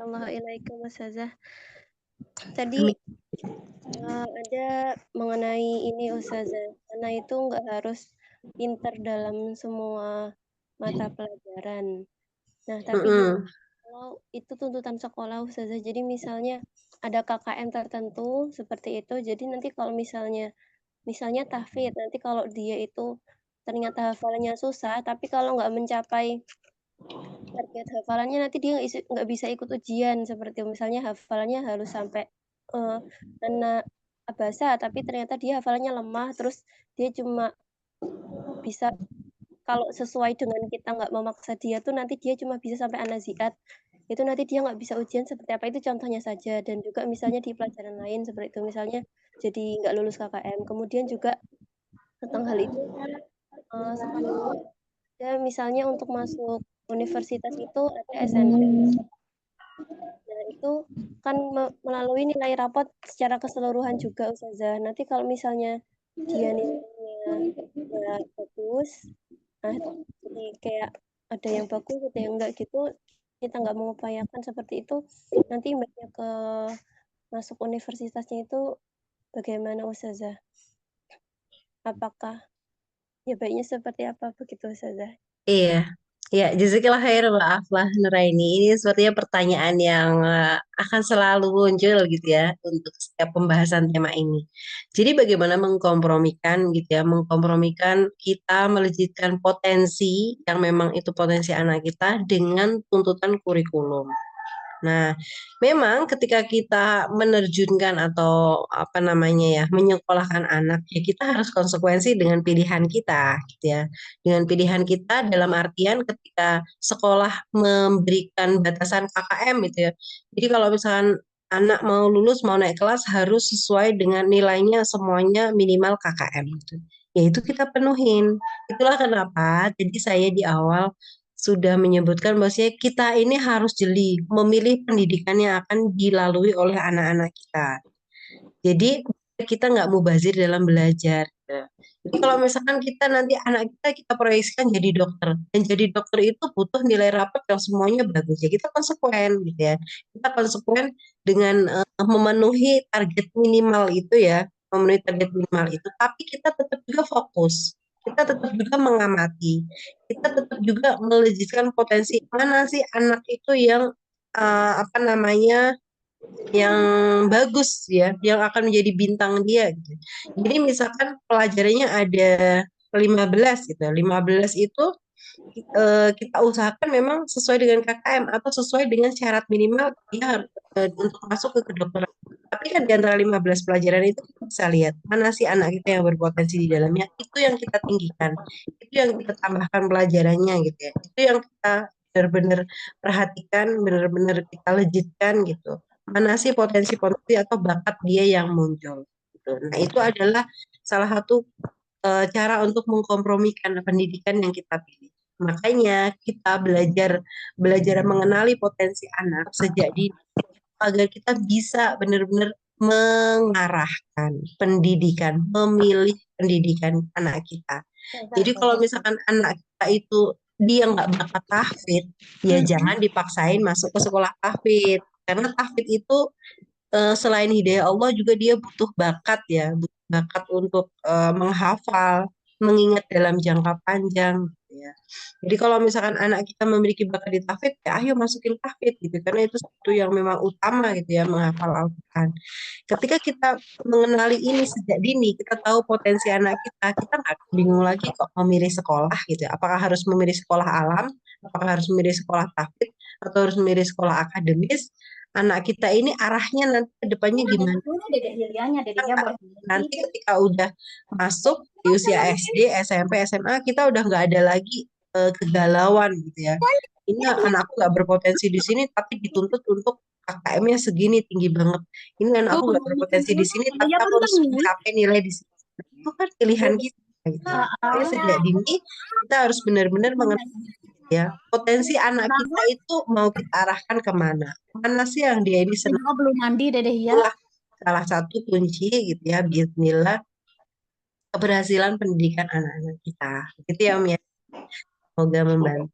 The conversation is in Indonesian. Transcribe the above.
Ahsanallahu ilaikum Ustazah. Tadi Amin. ada mengenai ini Ustazah, anak itu nggak harus pintar dalam semua mata pelajaran. Nah, tapi Mm-mm. gimana kalau itu tuntutan sekolah Ustazah, jadi misalnya ada KKM tertentu seperti itu, jadi nanti kalau misalnya tahfidz, nanti kalau dia itu ternyata hafalannya susah, tapi kalau nggak mencapai target hafalannya nanti dia nggak bisa ikut ujian seperti misalnya hafalannya harus sampai eh, anak abasa tapi ternyata dia hafalannya lemah terus dia cuma bisa kalau sesuai dengan kita nggak memaksa dia tuh nanti dia cuma bisa sampai anaziat itu nanti dia nggak bisa ujian seperti apa itu contohnya saja dan juga misalnya di pelajaran lain seperti itu misalnya jadi nggak lulus KKM kemudian juga tentang hal itu sekarang ini ada misalnya untuk masuk universitas itu ada SNM. Nah, itu kan melalui nilai rapot secara keseluruhan juga Ustazah. Nanti kalau misalnya dia nilainya nggak bagus, nah jadi kayak ada yang bagus, ada yang enggak gitu, kita nggak mengupayakan seperti itu, nanti imbasnya ke masuk universitasnya itu bagaimana Ustazah? Apakah ya baiknya seperti apa begitu Ustazah? Iya, ya jazakillah khair wa aflah Nuraini. Ini sepertinya pertanyaan yang akan selalu muncul gitu ya untuk setiap pembahasan tema ini. Jadi bagaimana mengkompromikan gitu ya, mengkompromikan kita melejitkan potensi yang memang itu potensi anak kita dengan tuntutan kurikulum. Nah, memang ketika kita menerjunkan atau apa namanya ya, menyekolahkan anak, ya kita harus konsekuensi dengan pilihan kita, gitu ya. Dengan pilihan kita dalam artian ketika sekolah memberikan batasan KKM gitu ya. Jadi kalau misalkan anak mau lulus, mau naik kelas harus sesuai dengan nilainya semuanya minimal KKM gitu. Ya itu kita penuhin. Itulah kenapa jadi saya di awal sudah menyebutkan bahwasanya kita ini harus jeli memilih pendidikan yang akan dilalui oleh anak-anak kita. Jadi kita nggak mubazir dalam belajar. Jadi kalau misalkan kita nanti anak kita proyeksikan jadi dokter dan jadi dokter itu butuh nilai rapot yang semuanya bagus ya kita konsekuen gitu ya. Kita konsekuen dengan memenuhi target minimal itu ya, memenuhi target minimal itu. Tapi kita tetap juga fokus. Kita tetap juga mengamati. Kita tetap juga melejitkan potensi mana sih anak itu yang apa namanya yang bagus ya, yang akan menjadi bintang dia gitu. Jadi misalkan pelajarannya ada 15 gitu. 15 itu kita usahakan memang sesuai dengan KKM atau sesuai dengan syarat minimal dia harus untuk masuk ke kedokteran. Tapi kan di antara 15 pelajaran itu kita bisa lihat mana sih anak kita yang berpotensi di dalamnya. Itu yang kita tinggikan. Itu yang kita tambahkan pelajarannya gitu ya. Itu yang kita benar-benar perhatikan, benar-benar kita lejitkan gitu. Mana sih potensi-potensi atau bakat dia yang muncul. Gitu. Nah, itu adalah salah satu cara untuk mengkompromikan pendidikan yang kita pilih. Makanya kita belajar belajar mengenali potensi anak sejak dini agar kita bisa benar-benar mengarahkan pendidikan, memilih pendidikan anak kita. Jadi kalau misalkan anak kita itu dia nggak bakat tahfidz, ya jangan dipaksain masuk ke sekolah tahfidz. Karena tahfidz itu selain hidayah Allah juga dia butuh bakat ya, butuh bakat untuk menghafal, mengingat dalam jangka panjang gitu ya. Jadi kalau misalkan anak kita memiliki bakat di tahfidz, ya ayo masukin tahfidz gitu karena itu satu yang memang utama gitu ya menghafal Al-Qur'an. Ketika kita mengenali ini sejak dini, kita tahu potensi anak kita nggak akan bingung lagi kok memilih sekolah gitu. Ya. Apakah harus memilih sekolah alam, apakah harus memilih sekolah tahfidz, atau harus memilih sekolah akademis? Anak kita ini arahnya nanti ke depannya gimana? Nanti ketika udah masuk di usia SD, SMP, SMA, kita udah nggak ada lagi kegalauan gitu ya. Ini anakku nggak berpotensi di sini, tapi dituntut untuk KKM-nya segini tinggi banget. Ini anakku nggak berpotensi di sini, tapi aku harus mencapai nilai di sini. Itu kan pilihan kita. Gitu. Jadi sejak dini kita harus benar-benar mengenali ya potensi anak kita itu mau kita arahkan kemana. Mana sih yang dia ini senang? Belum mandi Dedeh ya. Itulah salah satu kunci gitu ya, bismillah keberhasilan pendidikan anak-anak kita. Gitu ya, Om ya. Semoga membantu.